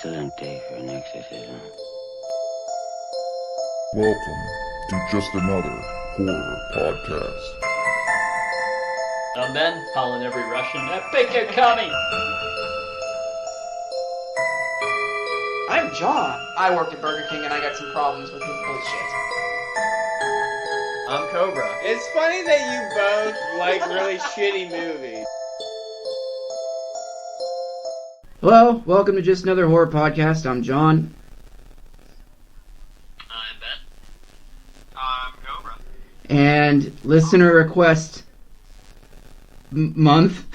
excellent day for an exorcism. Welcome to just another horror podcast. I'm Ben, calling every Russian epic coming. I'm John. I work at Burger King and I got some problems with his bullshit. I'm Cobra. It's funny that you both like really shitty movies. Hello, welcome to Just Another Horror Podcast. I'm John. I'm Ben. I'm Cobra. And listener request month.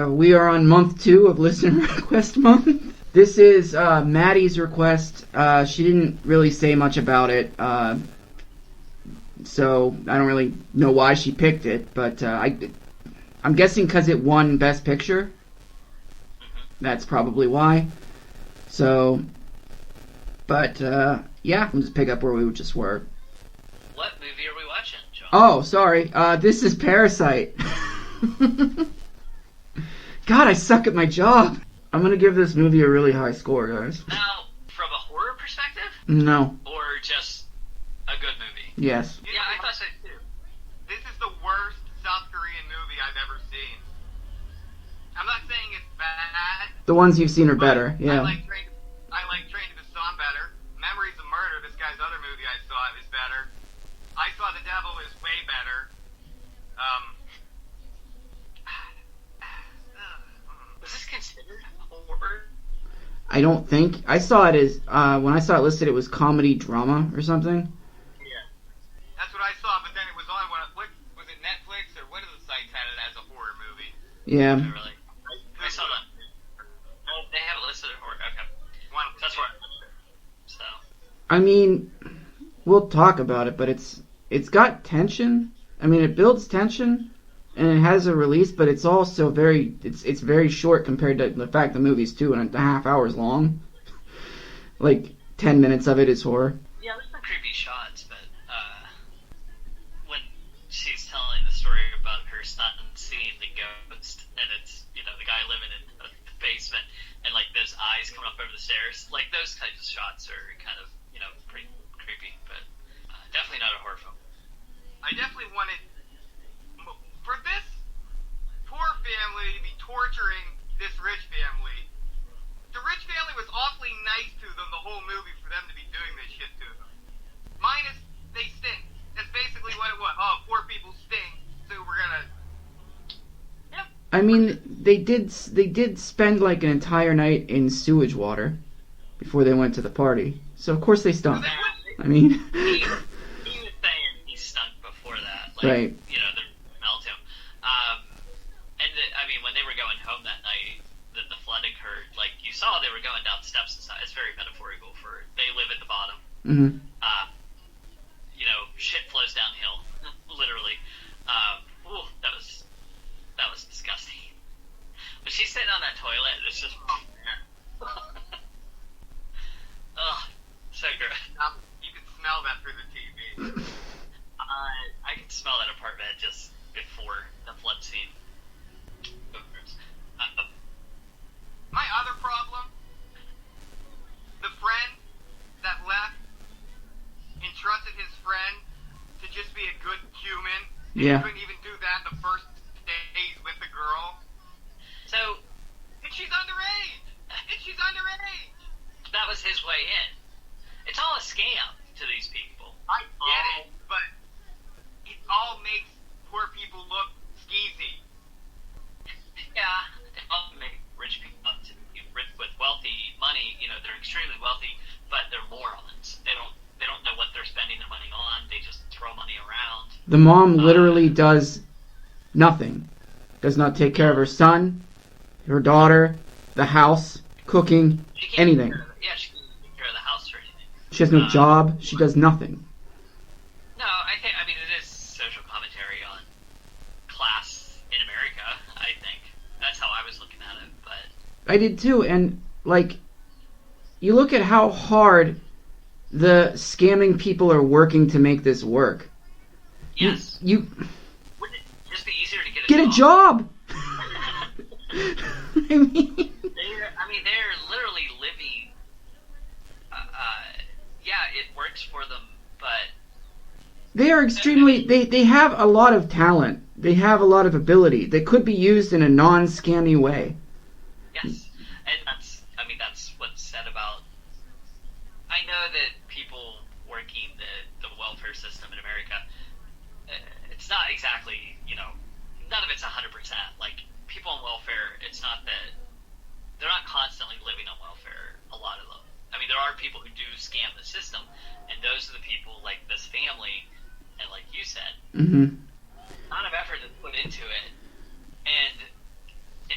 We are on month 2 of listener request month. This is Maddie's request. She didn't really say much about it, so I don't really know why she picked it, but I'm guessing because it won Best Picture. That's probably why. So, but yeah, we'll just pick up where we just were. What movie are we watching, John? Oh, sorry. This is Parasite. God, I suck at my job. I'm gonna give this movie a really high score, guys. Now, from a horror perspective? No. Or just a good movie? Yes. Yeah, I thought so too. This is the worst South Korean movie I've ever seen. I'm not saying it's bad. The ones you've seen are better, yeah. I like Train to Busan better. Memories of Murder, this guy's other movie I saw, is better. I Saw the Devil is way better. Was this considered horror? I don't think. I saw it as, when I saw it listed, it was comedy drama or something. Yeah. That's what I saw, but then it was on, what was it, Netflix, or what are the sites had it as a horror movie? Yeah. Not really. I saw that. Oh, they have it listed as horror. Okay. That's where I watched it. So. I mean, we'll talk about it, but it's got tension. I mean, it builds tension, and it has a release, but it's also very, it's very short compared to the fact the movie's 2.5 hours long. Like, 10 minutes of it is horror. Yeah, there's some creepy shots, but when she's telling the story about her son seeing the ghost, and it's, you know, the guy living in the basement, and like those eyes coming up over the stairs, like those types of shots are kind of, you know, pretty creepy, but definitely not a horror film. I definitely wanted, for this poor family to be torturing this rich family. The rich family was awfully nice to them the whole movie for them to be doing this shit to them. Minus, they stink. That's basically what it was. Oh, poor people stink, so we're gonna... Yep. I mean, they did spend like an entire night in sewage water before they went to the party. So of course they stunk. I mean... He was saying he stunk before that. Like, right. You know, the smell to him. I mean, when they were going home that night, that the flood occurred, like, you saw they were going down the steps inside. It's very metaphorical for, they live at the bottom. Mm-hmm. You know, shit flows downhill, literally. Ooh, that was disgusting. But she's sitting on that toilet, and it's just, oh, man. Ugh, so gross. You can smell that through the TV. I can smell that apartment just before the flood scene. My other problem, the friend that left entrusted his friend to just be a good human. And Yeah. He couldn't even do that the first days with the girl. So, And she's underage! that was his way in. It's all a scam to these people. I get it, but it all makes poor people look skeezy. Yeah, it all make rich people up to be rich with wealthy money. You know, they're extremely wealthy, but they're morons. They don't know what they're spending their money on. They just throw money around. The mom literally does nothing. Does not take care of her son, her daughter, the house, cooking, She can't anything. She can't take care of the house or anything. She has no job. She does nothing. No, I mean, it is social commentary on class in America, I think. That's how I was looking at it, but... I did too, and, like, you look at how hard the scamming people are working to make this work. Yes. You Wouldn't it just be easier to get a job! I mean, they're literally living. Yeah, it works for them, but they are extremely. They have a lot of talent. They have a lot of ability that could be used in a non-scammy way. yes, and that's what's said about. I know that people working the welfare system in America, it's not exactly, none of it's 100%. Like, people on welfare, it's not that they're not constantly living on welfare, a lot of them. I mean, there are people who do scam the system, and those are the people like this family, and like you said, a lot of effort is put into it. And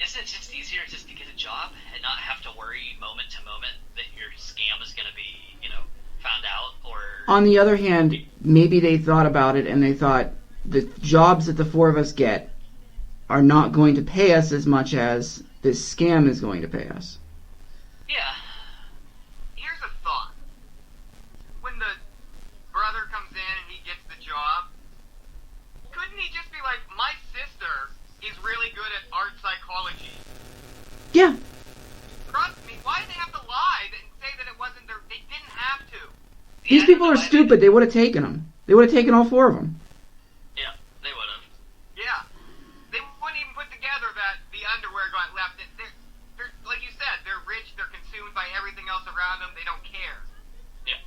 isn't it just easier just to get a job and not have to worry moment to moment that your scam is going to be, found out? Or on the other hand, maybe they thought about it and they thought the jobs that the four of us get are not going to pay us as much as this scam is going to pay us. Yeah. Here's a thought. When the brother comes in and he gets the job, couldn't he just be like, my sister is really good at art psychology? Yeah. Trust me, why did they have to lie and say that it wasn't their... They didn't have to. These people are stupid. They would have taken them. They would have taken all four of them. Yeah, they would have. Yeah. They wouldn't even put together that the underwear got left in. They're like you said, they're rich, they're consumed by everything else around them, they don't care. Yeah.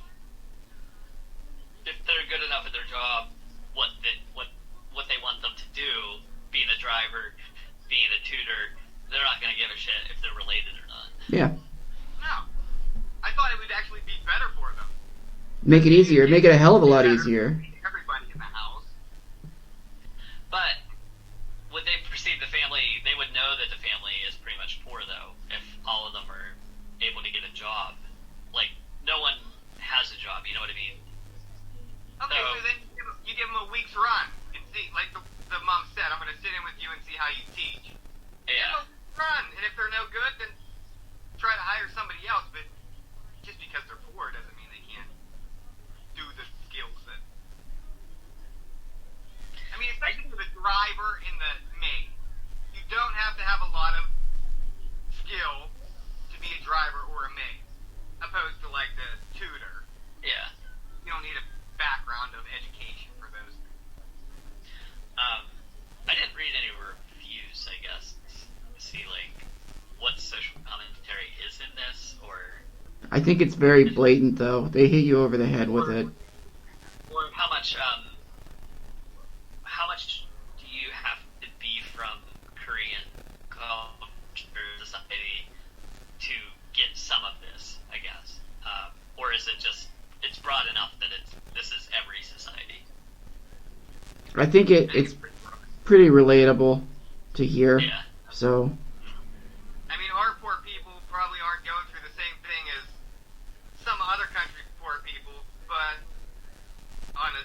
If they're good enough at their job, what they want them to do, being a driver, being a tutor, they're not going to give a shit if they're related or not. Yeah. No. I thought it would actually be better for them. Make it easier. Make it a hell of a lot easier. Everybody in the house. But would they perceive the family? They would know that the family is pretty much poor, though, if all of them are able to get a job. Like, no one has a job. You know what I mean? Okay, so then you give them a week's run and see, like the mom said, I'm going to sit in with you and see how you teach. Yeah. Run, and if they're no good, then try to hire somebody else. But just because they're poor doesn't mean they can't do the skills that. I mean, especially for the driver and the maid, you don't have to have a lot of skill to be a driver or a maid, opposed to like the tutor. Yeah. You don't need a background of education for those things. I didn't read any reviews, I guess, to see, like, what social commentary is in this, or... I think it's very blatant, though. They hit you over the head with it. Or how much do you have to be from Korean culture society to get some of this, I guess? Or is it just, it's broad enough that this is every society? I think it's pretty relatable to hear. Yeah. So... I mean, our poor people probably aren't going through the same thing as some other countries' poor people, but on a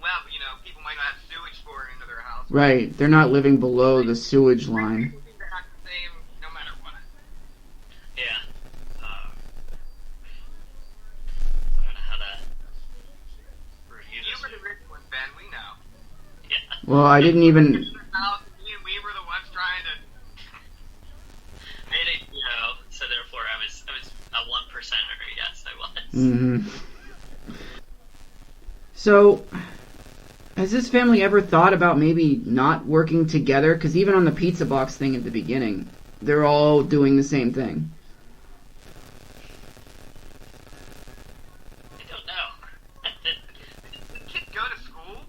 level, people might not have sewage pouring into their house. Right, they're not living below the sewage line. People seem to act the same no matter what. Yeah. I don't know how to review You this. were the rich one, Ben, we know. Yeah. Well, I didn't even... We were the ones trying to... I didn't, so therefore I was a 1%er, yes, I was. Mm-hmm. So, has this family ever thought about maybe not working together? Because even on the pizza box thing at the beginning, they're all doing the same thing. I don't know. Did the kid go to school?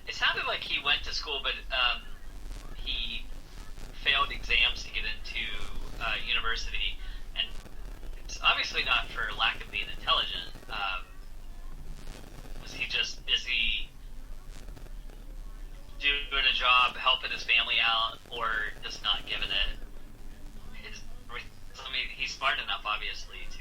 It sounded like he went to school, but he failed exams to get into university, and it's obviously not for lack of being intelligent. Is he doing a job helping his family out, or just not giving it his... I mean, he's smart enough, obviously, to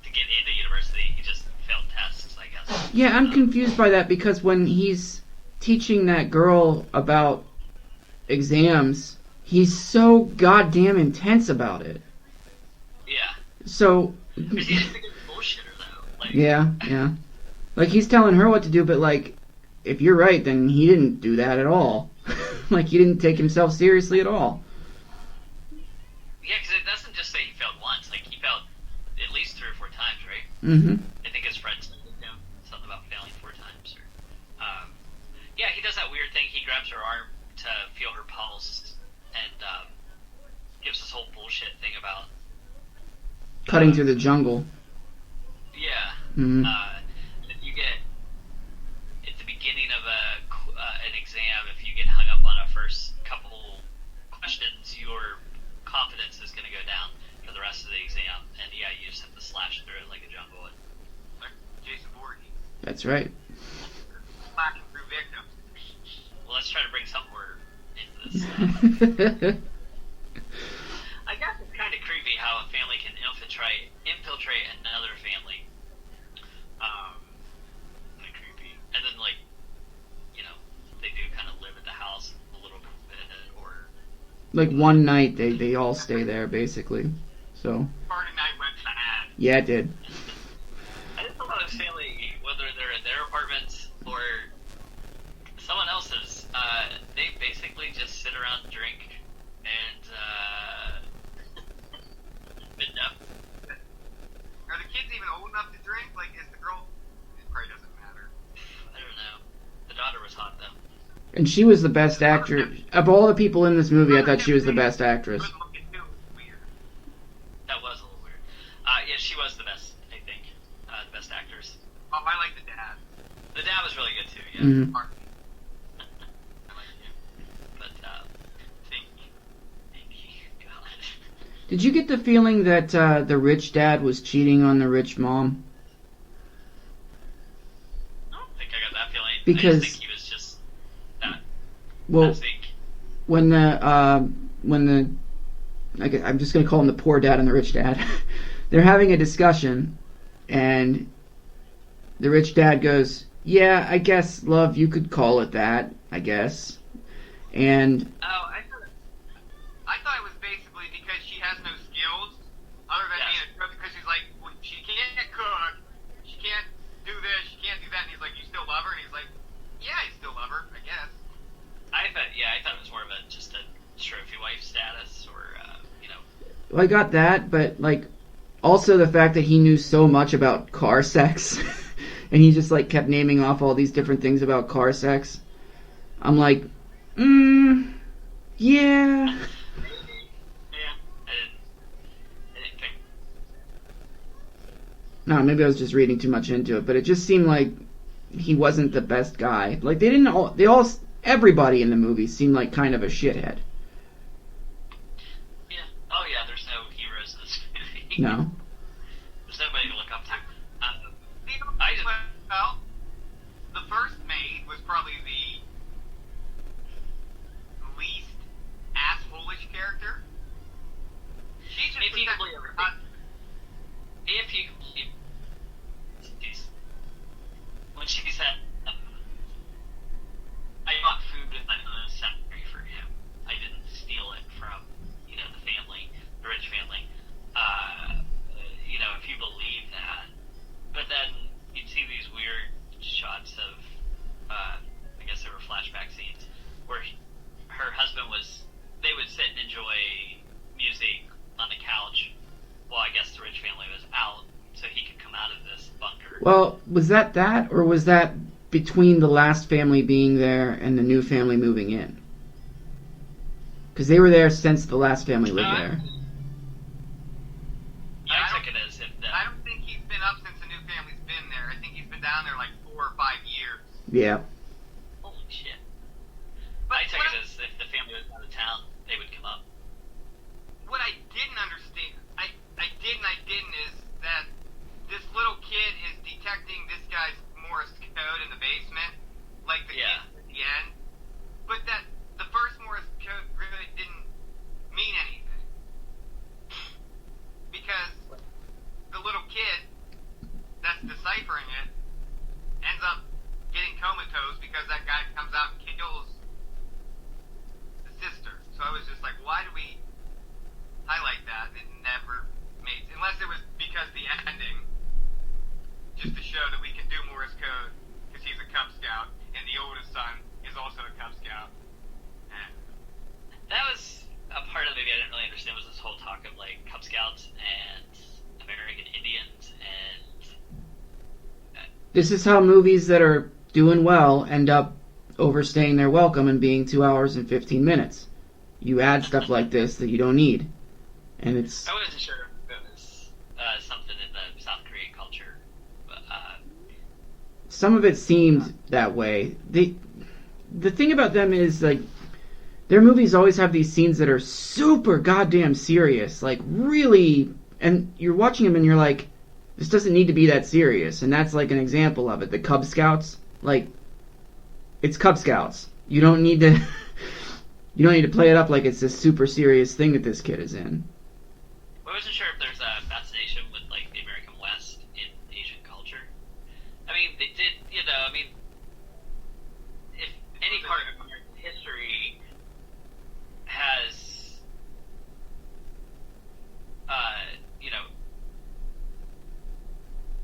get into university. He just failed tests, I guess. Yeah, I'm confused by that because when he's teaching that girl about exams, he's so goddamn intense about it. Yeah. So... He's a bullshitter, though. Like, Yeah. Like, he's telling her what to do, but, like, if you're right, then he didn't do that at all. Like, he didn't take himself seriously at all. Yeah, because it doesn't just say he failed once. Like, he failed at least 3 or 4 times, right? Mm-hmm. I think his friend said something about failing 4 times. Yeah, he does that weird thing. He grabs her arm to feel her pulse and gives this whole bullshit thing about Cutting through the jungle. Yeah. Mm-hmm. You get at the beginning of an exam, if you get hung up on a first couple questions, your confidence is going to go down for the rest of the exam. And yeah, you just have to slash through it like a jungle. Like Jason Voorhees. That's right. Slashing through victims. Well, let's try to bring some more into this. I guess it's kind of creepy how a family can infiltrate another family. Kind of creepy. And then, like, you know, they do kind of live at the house a little bit, or Like, one night, they all stay there, basically. So, Party night went bad. yeah, it did. I just don't know this family, whether they're in their apartments or someone else's. They basically just sit around and drink and Are the kids even old enough to drink? Like, is the girl? It probably doesn't matter. I don't know. The daughter was hot though. And she was the best actress. Of all the people in this movie, I thought she was the best actress. Good looking too. Weird. That was a little weird. Yeah, she was the best, I think. The best actress. Oh, I like the dad. The dad was really good too, yeah. Mhm. Mark. I like him. But, think, God. Did you get the feeling that the rich dad was cheating on the rich mom? I don't think I got that feeling. Because- I just think he was just that. Well, That weak. when the I'm just gonna call him the poor dad and the rich dad. They're having a discussion, and the rich dad goes, "Yeah, I guess, love, you could call it that, I guess." And Oh, I thought it was basically because she has no skills other than being a cook, because she's like, well, she can't cook, she can't do this, she can't do that, and he's like, you still love her? And he's like, yeah, I still love her, I guess. I thought it was more of just a trophy wife status, or, you know. well, I got that, but like also the fact that he knew so much about car sex, and he just like kept naming off all these different things about car sex. I'm like, yeah. Yeah, I didn't think. No, maybe I was just reading too much into it, but it just seemed like he wasn't the best guy. Like everybody in the movie seemed like kind of a shithead. Yeah. Oh, yeah, there's no heroes in this movie. No. There's nobody to look up to. Well, the first maid was probably the least asshole-ish character. She just If you can believe everything. If you when she said, I bought food with my own salary for him. I didn't steal it from, the family, the rich family. If you believe that. But then you'd see these weird shots of, I guess they were flashback scenes, where her husband they would sit and enjoy music on the couch while I guess the rich family was out, so he could come out of this bunker. Well, was that, or was that between the last family being there and the new family moving in? Because they were there since the last family lived there. I took it as if I don't think he's been up since the new family's been there. I think he's been down there like 4 or 5 years. Yeah. holy shit. But I took it as if the family was out of town, they would come up. what I didn't understand, I didn't, is that this little kid is detecting this guy's Morse code in the basement, like the Yeah. kid at the end. But that the first Morse code really didn't mean anything. Because the little kid that's deciphering it ends up getting comatose because that guy comes out and kills the sister. So I was just like, why do we highlight that? It never made, unless it was because the ending, just to show that we can do Morse code because he's a Cub Scout, and the the oldest son, is also a Cub Scout. That was a part of the movie I didn't really understand, was this whole talk of like Cub Scouts and American Indians and This is how movies that are doing well end up overstaying their welcome and being 2 hours and 15 minutes. You add stuff like this that you don't need. And it's... I wasn't sure if it was something in the South Korean culture. But, some of it seemed that way. The thing about them is, like, their movies always have these scenes that are super goddamn serious. Like, really... And you're watching them and you're like, this doesn't need to be that serious. And that's, like, an example of it. The Cub Scouts, like... It's Cub Scouts. You don't need to... You don't need to play it up like it's this super serious thing that this kid is in. I wasn't sure if there's a fascination with, like, the American West in Asian culture. I mean, they did, you know, I mean, if any part of American history has, you know,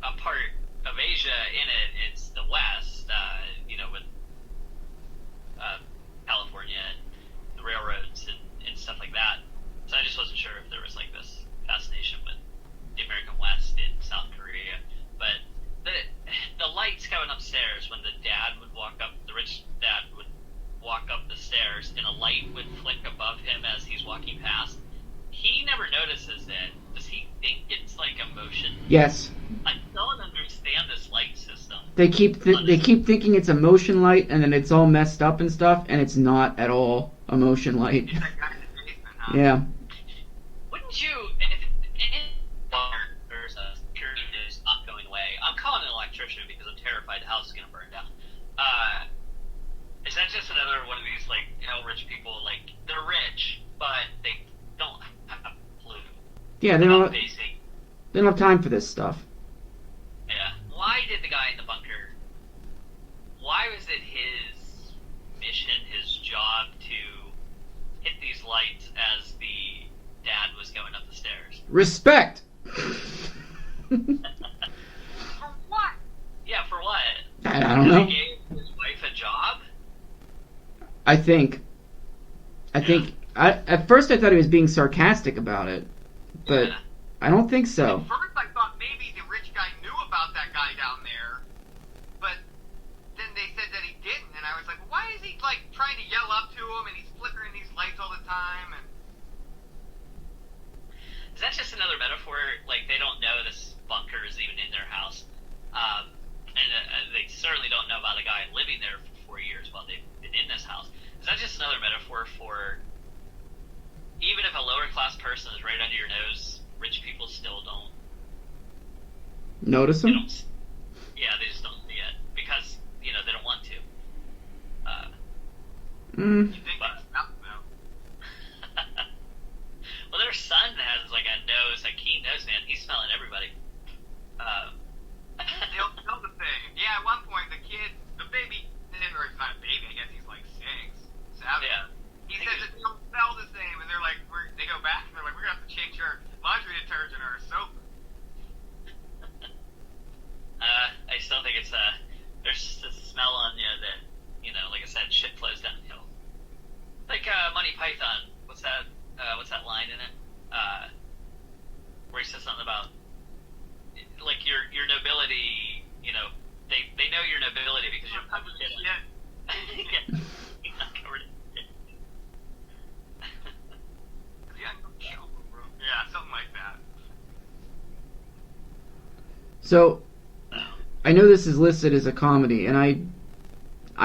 a part of Asia in it, it's the West, you know, with California and the railroads and stuff like that. So I just wasn't sure if there was like this fascination with the American West in South Korea. But the lights going upstairs when the dad would walk up, the rich dad would walk up the stairs and a light would flick above him as he's walking past. He never notices it. Does he think it's like a motion? Yes. I don't understand this light system. They keep thinking it's a motion light, and then it's all messed up and stuff, and it's not at all a motion light. He's that guy in the basement, huh? Yeah. Wouldn't you, if there's a security news not going away, I'm calling an electrician because I'm terrified the house is going to burn down. Is that just another one of these, like, how rich people, like, they're rich, but they don't have a clue. Yeah, they don't have time for this stuff. Yeah. Why did the guy in the bunker, why was it his mission, his job to hit these lights as the dad was going up the stairs? Respect! For what? Yeah, for what? I don't know. He gave his wife a job? I think at first I thought he was being sarcastic about it, but Yeah. I don't think so. At first I thought maybe the rich guy knew about that guy down there, but then they said that he didn't, and I was like, why is he, like, trying to yell up to him, and he's flickering these lights all the time, and... Is that just another metaphor? Like, they don't know this bunker is even in their house. And they certainly don't know about a guy living there for 4 years while they've been in this house. Is that just another metaphor for, even if a lower class person is right under your nose, rich people still don't... Notice They him? don't, yeah, they just don't see it. Because, you know, they don't want to. You think that's nothing, though. Well, their son has, like, a keen nose, man. He's smelling everybody. They'll the thing. Yeah, at one point, the kid, the baby, or it's not a baby, I guess he's like 7. Yeah. He says it don't smell the same, and they're like, they go back, and they're like, we're gonna have to change our laundry detergent or our soap. I still think it's, there's a smell on you that, you know, like I said, shit flows downhill. Like, Monty Python, what's that line in it? Where he says something about, like, your nobility, you know, they know your nobility because you're covered in it. Yeah. You're not covered in it. Yeah, something like that. So, I know this is listed as a comedy, and I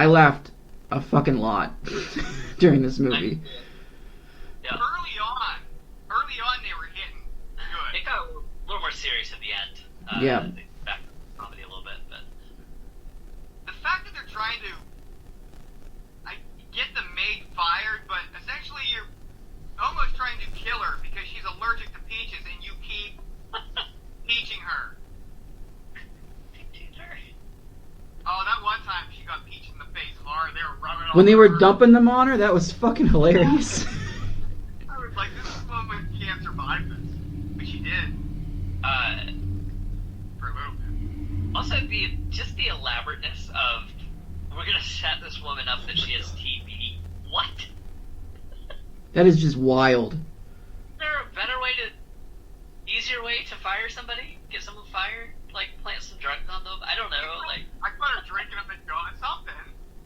laughed a fucking lot during this movie. Yeah. Early on they were hitting good. It got a little more serious at the end. Yeah. They back to comedy a little bit, but The fact that they're trying to get the maid fired, but essentially you're almost trying to kill her because she's allergic to peaches and you keep peaching her. Oh, that one time she got peached in the face hard. They were rubbing When they were over her. dumping them on her, that was fucking hilarious. I was like, this is woman can't survive this. But she did. For a little bit. also the elaborateness of we're gonna set this woman up that she has TB. What? That is just wild. Is there a better way easier way to fire somebody? Get someone fired? Like, plant some drugs on them? I don't know, like... I put her drinking up and going something.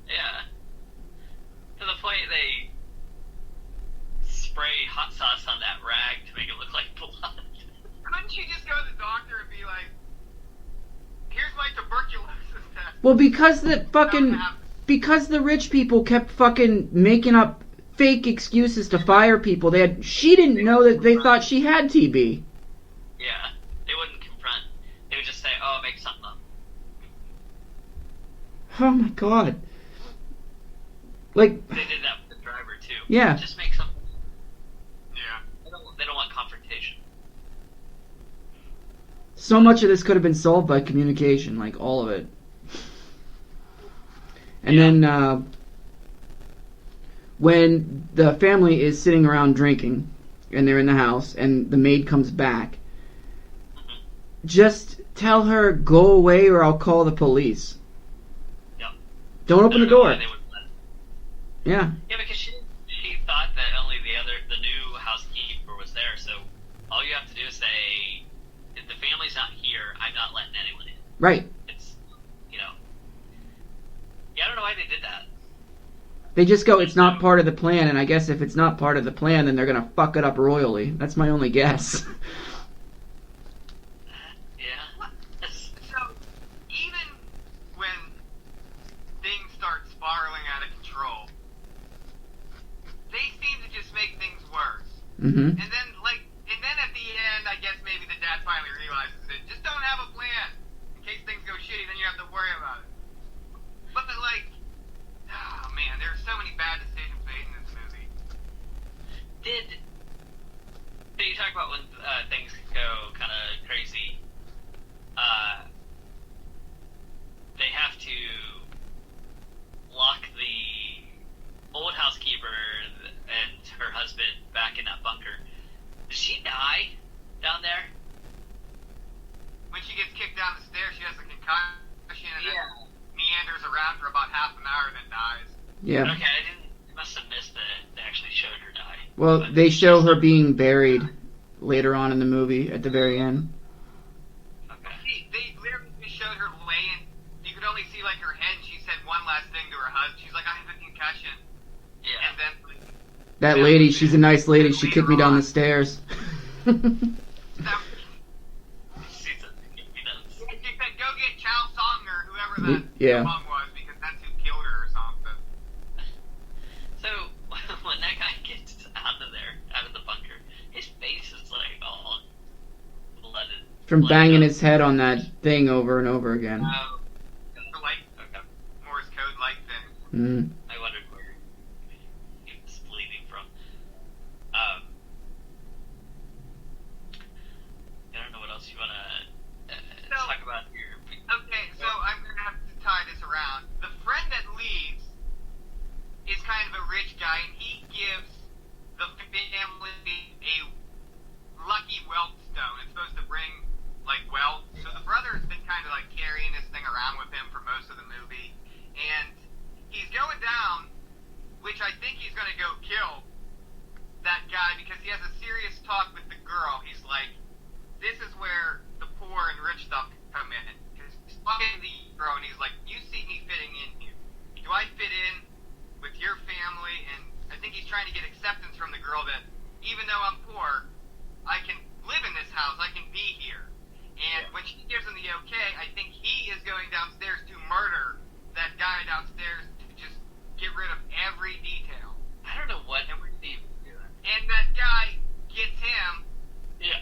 Yeah. To the point they spray hot sauce on that rag to make it look like blood. Couldn't she just go to the doctor and be like, here's my tuberculosis test? Well, because the rich people kept fucking making up fake excuses to fire people. She didn't know that they thought she had TB. Yeah. They wouldn't confront. They would just say, oh, make something up. Oh my god. Like... They did that with the driver, too. Yeah. Just make something. Yeah. They don't want confrontation. So much of this could have been solved by communication, like all of it. And then, when the family is sitting around drinking, and they're in the house, and the maid comes back, just tell her, go away or I'll call the police. Yep. Don't open the door. Yeah. Yeah, because she thought that only the new housekeeper was there, so all you have to do is say, if the family's not here, I'm not letting anyone in. Right. It's, I don't know why they did that. They just go, it's not part of the plan, and I guess if it's not part of the plan, then they're gonna fuck it up royally. That's my only guess. Yeah. So, even when things start spiraling out of control, they seem to just make things worse. Mm-hmm. And then at the end, I guess maybe the dad finally realizes it. Just don't have a plan. In case things go shitty, then you have to worry about it. But oh man, there are so many bad decisions made in this movie. Did you talk about when things go kind of crazy? They have to lock the old housekeeper and her husband back in that bunker. Does she die down there? When she gets kicked down the stairs, she has a concussion and then meanders around for about half an hour and then dies. Yeah. Okay, I must have missed that they actually showed her die. Well, But they show her being buried later on in the movie at the very end. Okay. They literally just showed her laying. You could only see like her head. And she said one last thing to her husband. She's like, "I have a concussion." Yeah. And then That lady, she's a nice lady. She kicked me down the stairs. that, She said, she said, "Go get Chow Song or whoever that Yeah. song was because that's who killed her or something." So, when that guy gets out of the bunker, his face is like all blooded. From banging his head on that thing over and over again. The light, Morse code light thing. Mm. I wondered where he was bleeding from. I don't know what else you want to talk about here. Okay, so I'm gonna have to tie this around. The friend that leaves is kind of a rich guy, and he gives the family a lucky wealth stone. It's supposed to bring like wealth. So the brother's been kind of like carrying this thing around with him for most of the movie, and he's going down, which I think he's gonna go kill that guy because he has a serious talk with the girl. He's like, "This is where the poor and rich stuff come in." Because he's talking to the girl, and he's like, "You see me fitting in here? Do I fit in with your family?" And I think he's trying to get acceptance from the girl that even though I'm poor, I can live in this house. I can be here. And when she gives him the okay, I think he is going downstairs to murder that guy downstairs to just get rid of every detail. I don't know what Steve do that. And that guy gets him Yeah.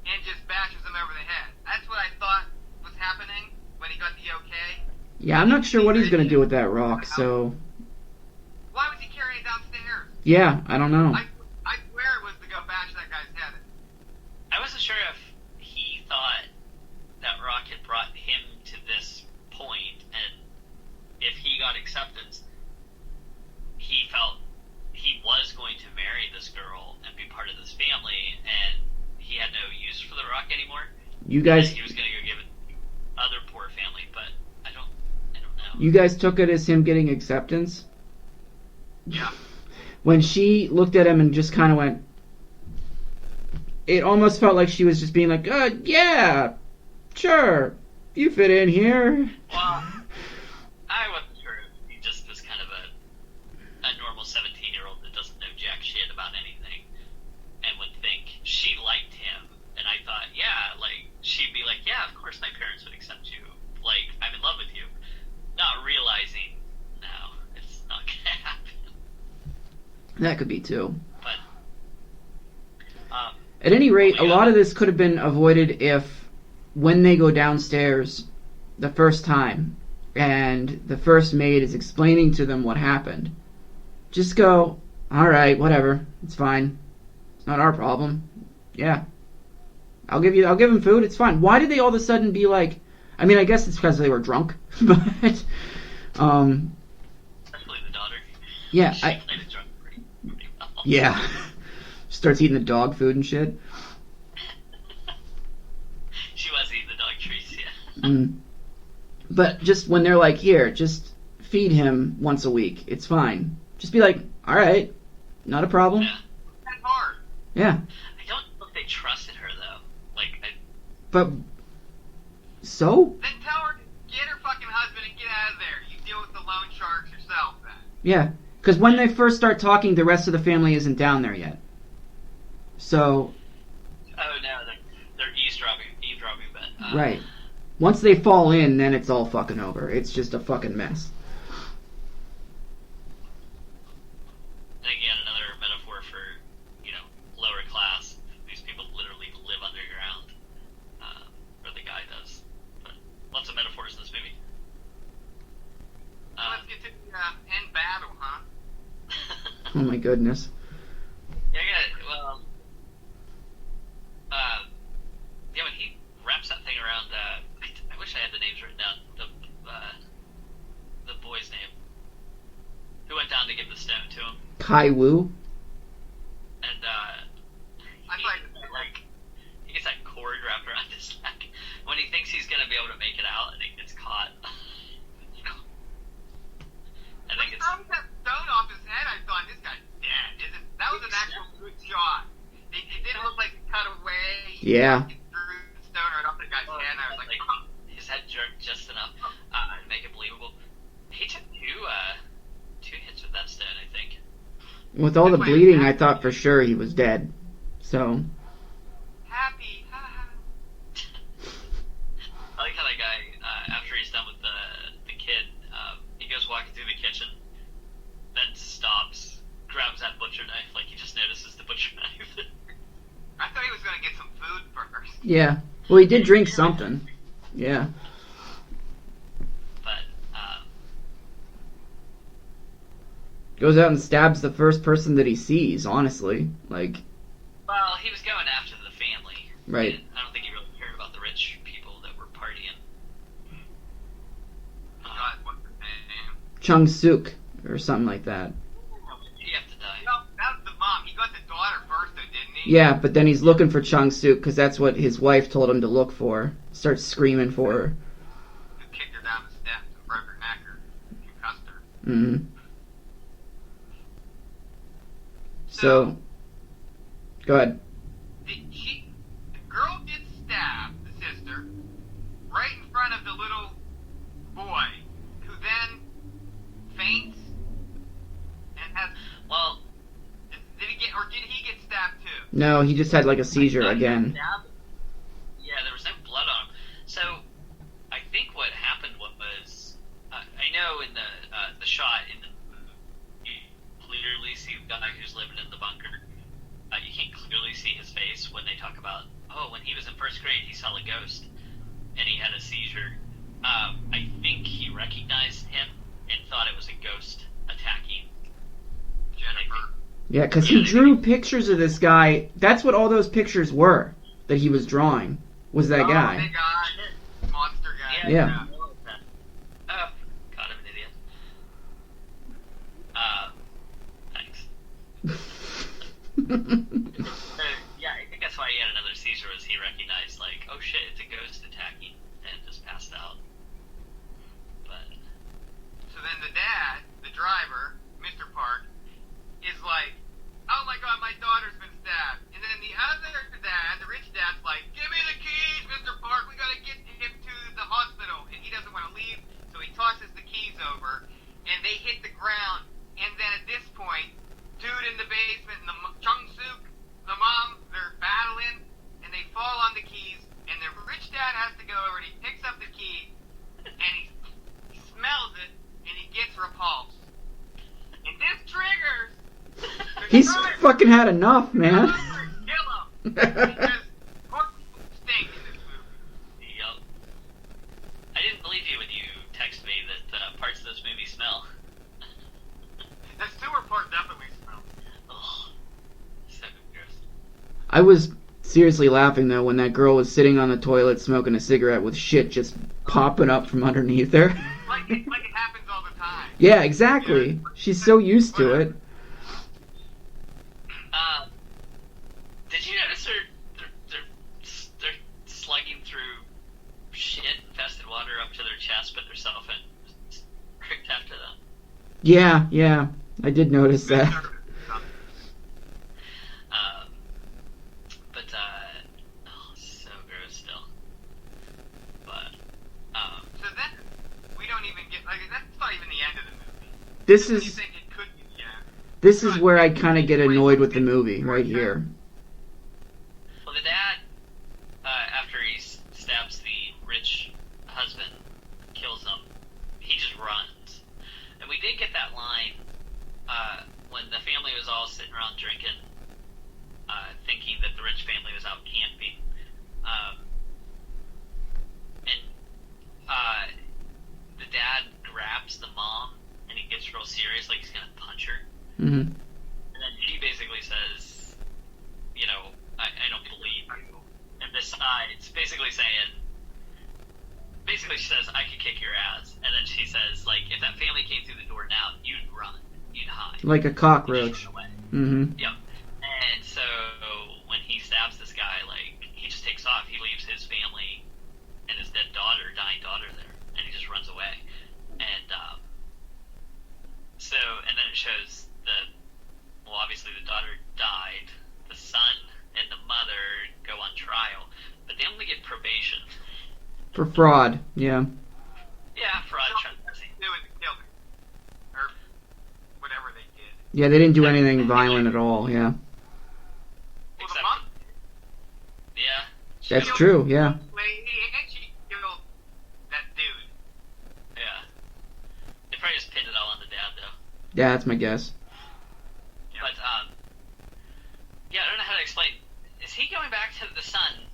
and just bashes him over the head. That's what I thought was happening when he got the okay. Yeah, I'm not sure what he's gonna do with that rock, so... Why was he carrying it downstairs? Yeah, I don't know. I swear it was to go bash that guy's head. I wasn't sure if he thought that rock had brought him to this point, and if he got acceptance, he felt he was going to marry this girl and be part of this family, and he had no use for the rock anymore. You guys... And he was going to go give it to other poor family, but I don't know. You guys took it as him getting acceptance? Yeah. When she looked at him and just kind of went... It almost felt like she was just being like, yeah, sure, you fit in here. Well, I wasn't sure if he just was kind of a normal 17-year-old that doesn't know jack shit about anything and would think she liked him. And I thought, yeah, like, she'd be like, yeah, of course my parents would accept you. Like, I'm in love with you. Not realizing, no, it's not going to happen. That could be too. But, at any rate, a lot of this could have been avoided if, when they go downstairs the first time, and the first maid is explaining to them what happened, just go, alright, whatever, it's fine. It's not our problem. Yeah. I'll give him food, it's fine. Why did they all of a sudden be like, I mean, I guess it's because they were drunk, but, especially the daughter. Yeah, She played it drunk pretty well. Yeah. Starts eating the dog food and shit. She was eating the dog treats, yeah. But just when they're like, here, just feed him once a week. It's fine. Just be like, alright, not a problem. Yeah. That's hard. Yeah. I don't know if they trusted her, though. Like, But, so? Then tell her to get her fucking husband and get out of there. You deal with the loan sharks yourself then. Yeah. Because when they first start talking, the rest of the family isn't down there yet. So... oh no, they're eavesdropping, but... Right. Once they fall in, then it's all fucking over. It's just a fucking mess. And again, another metaphor for, lower class. These people literally live underground. Or the guy does. But lots of metaphors in this movie. Let's get to the end battle, huh? Oh my goodness. Yeah, when he wraps that thing around, I wish I had the names written down. The boy's name. Who went down to give the stone to him. Kai Wu? And, he gets that cord wrapped around his neck. When he thinks he's gonna be able to make it out and it gets caught. I think it's... When he that stone off his head, I thought, this guy's dead. That was an actual good shot. It didn't look like it cut away. Yeah. He threw the stone right off the guy's head, and I was like, his head jerked just enough to make it believable. He took two hits with that stone, I think. With all the bleeding, I thought for sure he was dead. So... happy. I like how that guy, after he's done with the kid, he goes walking through the kitchen, then stops, grabs that butcher knife, like he just notices the butcher knife. I thought he was going to get some food first. Yeah. Well, he did drink something. Yeah. But, Goes out and stabs the first person that he sees, honestly. Like... well, he was going after the family. Right. And I don't think he really cared about the rich people that were partying. God, what's his name? Chung Suk, or something like that. You have to die. No, that was the mom. He got the daughter first, though, didn't he? Yeah, but then he's looking for Chung Suk, because that's what his wife told him to look for. Starts screaming for her. Who kicked her down the steps and broke her neck or concussed her. Mm-hmm. So... go ahead. The girl gets stabbed, the sister, right in front of the little boy, who then faints and has... Well... did he get stabbed too? No, he just had like a seizure again. Yeah, there was no blood on him. So, I think what happened was, I know in the shot in the movie, you clearly see the guy who's living in the bunker. You can't clearly see his face when they talk about, when he was in first grade, he saw a ghost, and he had a seizure. I think he recognized him and thought it was a ghost attacking Jennifer. Yeah, because he drew pictures of this guy. That's what all those pictures were that he was drawing, was that guy. Big guy, monster guy. Yeah. Oh, God, I'm an idiot. Thanks. Yeah, I think that's why he had another seizure, was he recognized, like, oh shit, it's a ghost attacking, and just passed out. But, He's fucking had enough, man. Kill him. Because horses stink in this movie. Yup. I didn't believe you when you texted me that parts of this movie smell. The sewer part definitely smells. Ugh. So gross. I was seriously laughing, though, when that girl was sitting on the toilet smoking a cigarette with shit just popping up from underneath her. Like it happens all the time. Yeah, exactly. She's so used to it. Did you notice they're slugging through shit-infested water up to their chest, but their cell phone tricked after them? Yeah, I did notice that. So gross still. But, So then, we don't even get, like, that's not even the end of the movie. This You is think it could be the end. this is where I kind of get annoyed with the movie, right here. well, the dad, after he stabs the rich husband, kills him, he just runs. And we did get that line, when the family was all sitting around drinking, thinking that the rich family was out camping. The dad grabs the mom, and he gets real serious, like he's gonna punch her. Hmm. And then she basically says, you know, I don't believe you. And besides, basically she says, I could kick your ass. And then she says, like, if that family came through the door now, you'd run. You'd hide. Like a You'd cockroach. run away. Mm-hmm. Yep. And so when he stabs this guy, like, he just takes off. He leaves his family and his dying daughter there. And he just runs away. And, and then it shows obviously the daughter died. The son and the mother go on trial. But they only get probation. For fraud, yeah. Yeah, fraud, trespassing. Do it to kill me. Or whatever they did. Yeah, they didn't do anything violent at all, yeah. Well, the Except mom Yeah. That's true, yeah. lady, and she killed that dude. Yeah. They probably just pinned it all on the dad, though. Yeah, that's my guess. But, yeah, I don't know how to explain. Is he going back to the son?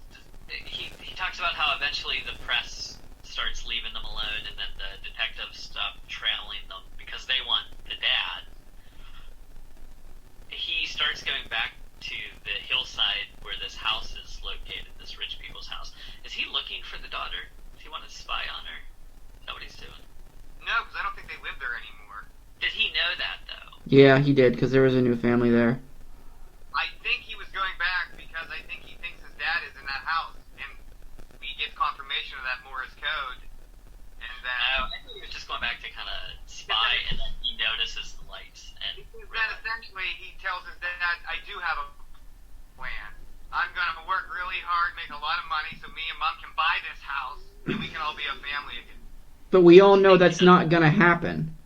He talks about how eventually the press starts leaving them alone, and then the detectives stop trailing them because they want the dad. He starts going back to the hillside where this house is located, this rich people's house. Is he looking for the daughter? Does he want to spy on her? Is that what he's doing? No, because I don't think they live there anymore. Did he know that, though? Yeah, he did, because there was a new family there. I think he was going back because I think he thinks his dad is in that house, and we get confirmation of that Morse code, and then I think he was just going back to kind of spy, and then he notices the lights. And then essentially he tells his dad, I do have a plan. I'm going to work really hard, make a lot of money, so me and Mom can buy this house, and we can all be a family again. But we all know that's not gonna happen.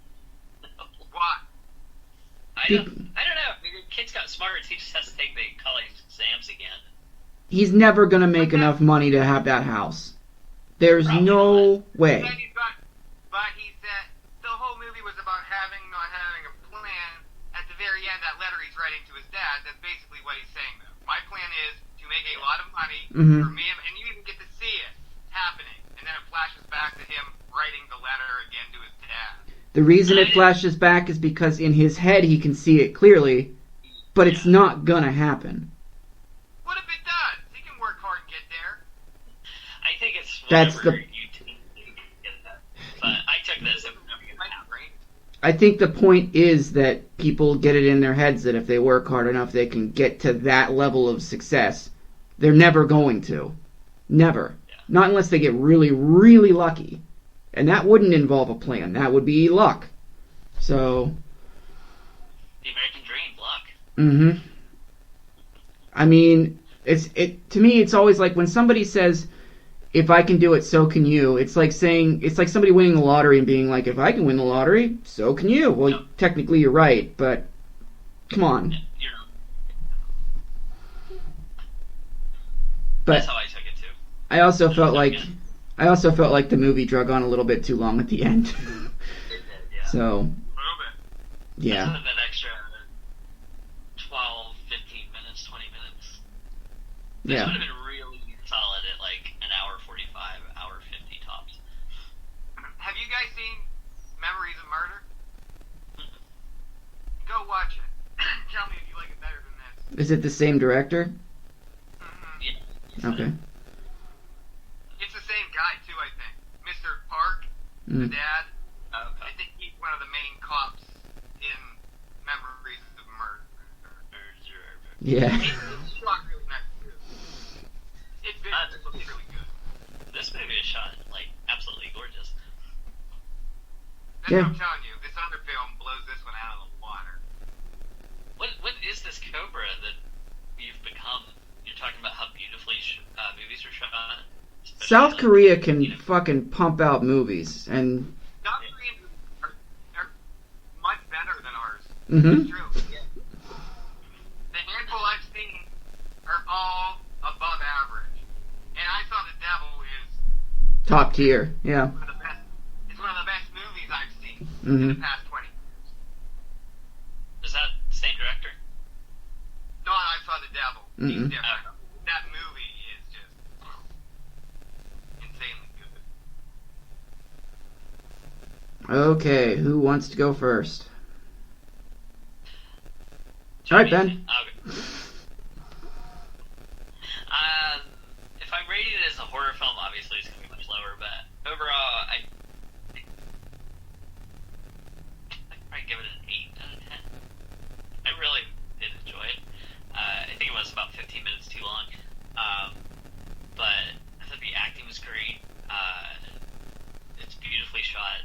Why? I don't know. I mean, the kid's got smarts. He just has to take the college exams again. He's never gonna make enough money to have that house. There's Probably no way. Then but he said the whole movie was about not having a plan. At the very end, that letter he's writing to his dad, that's basically what he's saying, though. My plan is to make a lot of money for me, and you even get to see it happening. And then it flashes back to him writing the letter again to his dad. The reason it flashes back is because in his head he can see it clearly, but it's not gonna happen. What if it does? He can work hard and get there. I think it's That's whatever the- you think you get that. But I took this. It was never going to happen. I think the point is that people get it in their heads that if they work hard enough they can get to that level of success. They're never going to. Never. Yeah. Not unless they get really, really lucky. And that wouldn't involve a plan. That would be luck. So, The American dream, luck. I mean, to me it's always like when somebody says, if I can do it, so can you. It's like somebody winning the lottery and being like, if I can win the lottery, so can you. Well, Yep. technically you're right, but come on. You're not. But That's how I took it too. I also felt like the movie drug on a little bit too long at the end. It did, yeah. So, A little bit. yeah. That extra This Yeah. would have been really solid at like an hour 45, hour 50 tops. Have you guys seen Memories of Murder? Go watch it. Tell me if you like it better than this. Is it the same director? Yeah. Okay. It's the same guy too, I think. Mr. Park, the dad. I think he's one of the main cops in Memories of Murder. Yeah. It's shot really nice too. It looks really good. This movie is shot like absolutely gorgeous. That's Yeah. what I'm telling you. This other film blows this one out of the water. What is this Cobra that you've become? You're talking about how beautifully movies are shot. Especially, South like, Korea can you know, fucking pump out movies, and South Koreans are much better than ours. Mhm. It's true. Yeah. The handful I've seen are all above average. And I Saw the Devil is top tier. Yeah. one of the best. It's one of the best movies I've seen in Mhm. the past 20 years. is that the same director? No, I Saw the Devil. He's Mm-mm. different. That movie is just insanely good. Okay, who wants to go first? All right, Ben. Okay. If I'm rating it as a horror film, obviously it's going to be much lower, but overall, I'd probably give it an 8 out of 10. I really did enjoy it. I think it was about 15 minutes too long, but I thought the acting was great. It's beautifully shot.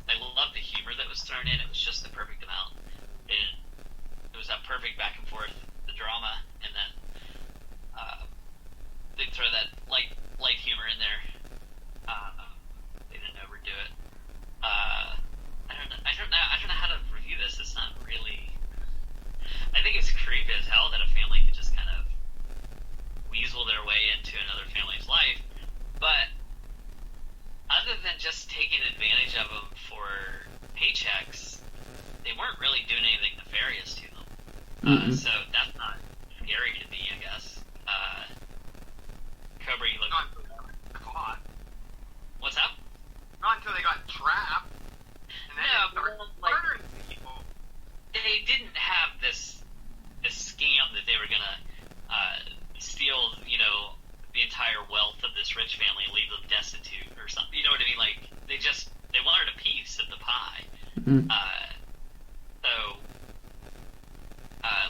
I love the humor that was thrown in. It was just the perfect amount. It was that perfect back and forth, the drama, and then they throw that light humor in there. They didn't overdo it. I don't know how to review this. It's not really. I think it's creepy as hell that a family could just kind of weasel their way into another family's life, but other than just taking advantage of them for paychecks, they weren't really doing anything nefarious to them. So that's not scary to me, I guess. Cobra, you look. Not until they got caught. What's up? Not until they got trapped. And then No, they started but, like, murdering people. They didn't have this scam that they were gonna steal, the entire wealth of this rich family and leave them destitute or something. You know what I mean? Like they wanted a piece of the pie. Mhm.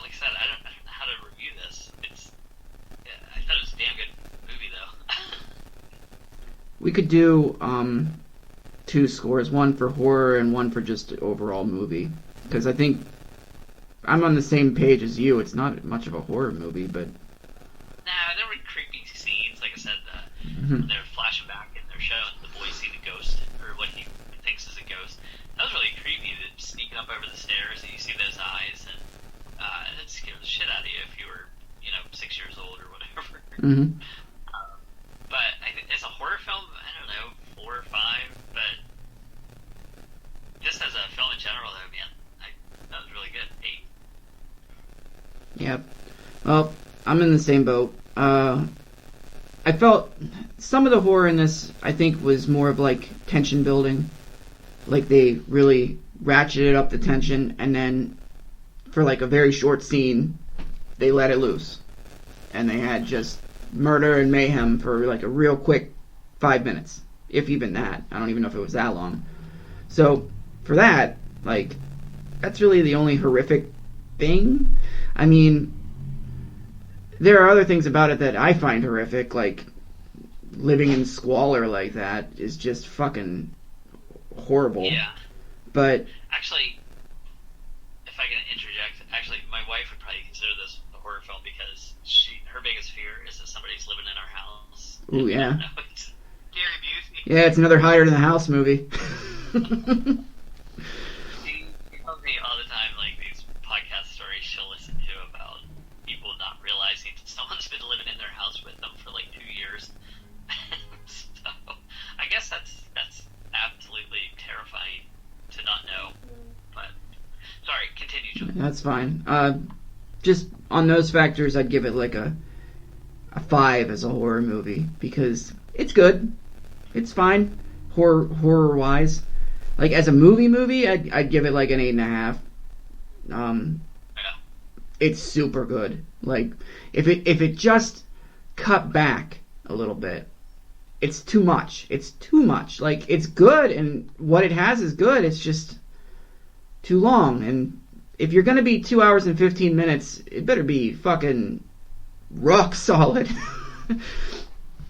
Like I said, I don't know how to review this. I thought it was a damn good movie though. We could do 2 scores, one for horror and one for just overall movie, because I think I'm on the same page as you. It's not much of a horror movie, but Nah, there were creepy scenes. Like I said, when they're flashing back and they're showing the boy see the ghost, or what he thinks is a ghost. That was really creepy. That sneaking up over the stairs and you see those eyes, and it scared the shit out of you if you were, 6 years old or whatever. Mhm. But I think as a horror film, I don't know, 4 or 5. But just as a film in general, though, man, that was really good. 8. Yeah. Well, I'm in the same boat. I felt some of the horror in this, I think, was more of like tension building. Like they really ratcheted up the tension, and then for like a very short scene, they let it loose. And they had just murder and mayhem for like a real quick 5 minutes. If even that. I don't even know if it was that long. So, for that, like, that's really the only horrific thing. I mean, there are other things about it that I find horrific, like living in squalor like that is just fucking horrible. Yeah. But Actually, if I can interject, my wife would probably consider this a horror film because her biggest fear is that somebody's living in our house. ooh, yeah. Gary Busey. Yeah, it's another Higher Than the House movie. She tells me all the time, like, these podcast stories she'll listen to about people not realizing someone's been living in their house with them for like 2 years. So, I guess that's absolutely terrifying to not know. But, sorry, continue, Joe. That's fine. Just on those factors, I'd give it like a a 5 as a horror movie because it's good. It's fine, horror wise. Like as a movie, I'd give it like an 8.5. It's super good. Like if it just cut back a little bit, it's too much. It's too much. Like it's good and what it has is good. It's just too long. And if you're gonna be 2 hours and 15 minutes, it better be fucking rock solid.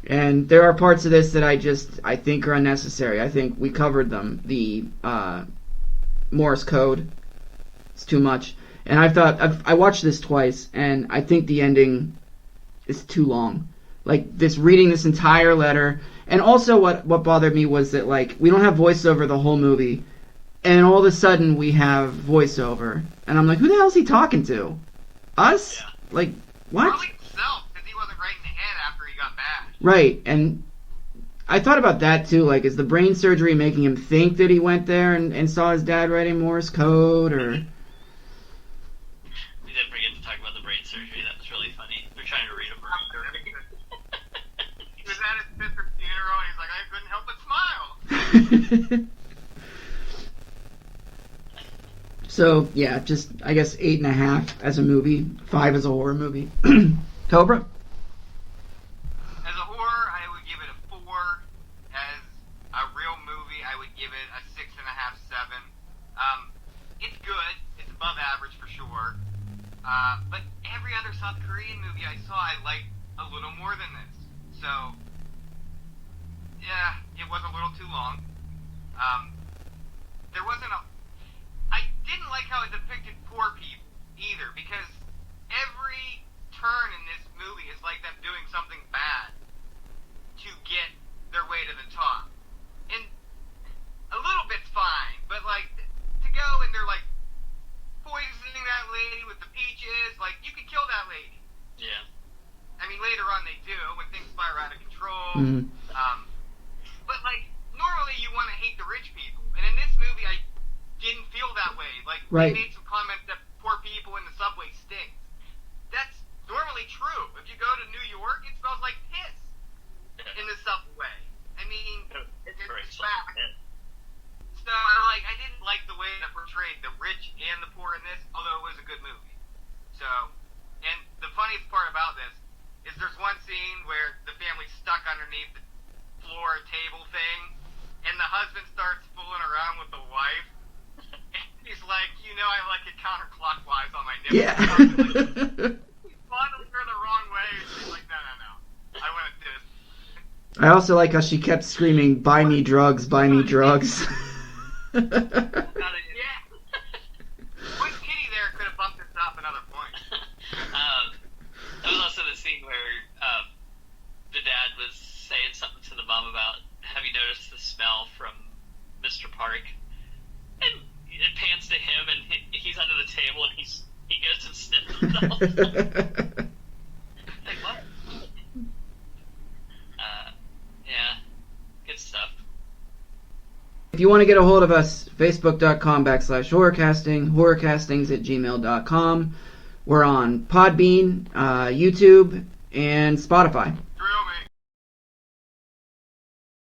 And there are parts of this that I think are unnecessary. I think we covered them. The Morse code, it's too much. And I watched this twice, and I think the ending is too long. Like reading this entire letter, and also what bothered me was that like we don't have voiceover the whole movie, and all of a sudden we have voiceover, and I'm like, who the hell is he talking to? Us? Yeah. Like what? Probably himself, because he wasn't right in the head after he got back. Right, and I thought about that too. Like, is the brain surgery making him think that he went there and saw his dad writing Morse code, or? We did forget to talk about the brain surgery. That was really funny. They're trying to read a brain surgery. He was at his sister's funeral, and he's like, I couldn't help but smile. So yeah, just I guess 8.5 as a movie, 5 as a horror movie. Cobra. As a horror, I would give it a 4. As a real movie, I would give it a 6.5, 7. It's good. It's above average for sure. But every other South Korean movie I saw, I liked a little more than this. So, yeah, it was a little too long. There wasn't a... I didn't like how it depicted poor people either, because every turn in this movie is like them doing something bad to get their way to the top. And a little bit's fine, but like to go and they're like poisoning that lady with the peaches, like you could kill that lady. Yeah. I mean, later on they do when things spiral out of control. Mm-hmm. But like normally you want to hate the rich people, and in this movie I didn't feel that way. Like right. They made some comments that poor people in the subway stink. That's normally true. If you go to New York, it smells like piss in the subway. I mean, it's fact. So like I didn't like the way that portrayed the rich and the poor in this, although it was a good movie. So, and the funniest part about this is there's one scene where the family's stuck underneath the floor table thing, and the husband starts fooling around with the wife. He's like, I like it counterclockwise on my nipple. Yeah. He's fondling her the wrong way. And she's like, no. I want this. I also like how she kept screaming, buy me drugs, buy me drugs. Yeah. Quick kitty there could have bumped this up another point. That was also the scene where the dad was saying something to the mom about, have you noticed the smell from Mr. Park? And it pans to him, and he's under the table, and he goes and sniffs himself. Like, what? Yeah, good stuff. If you want to get a hold of us, facebook.com/horrorcasting, horrorcastings@gmail.com. We're on Podbean, YouTube, and Spotify.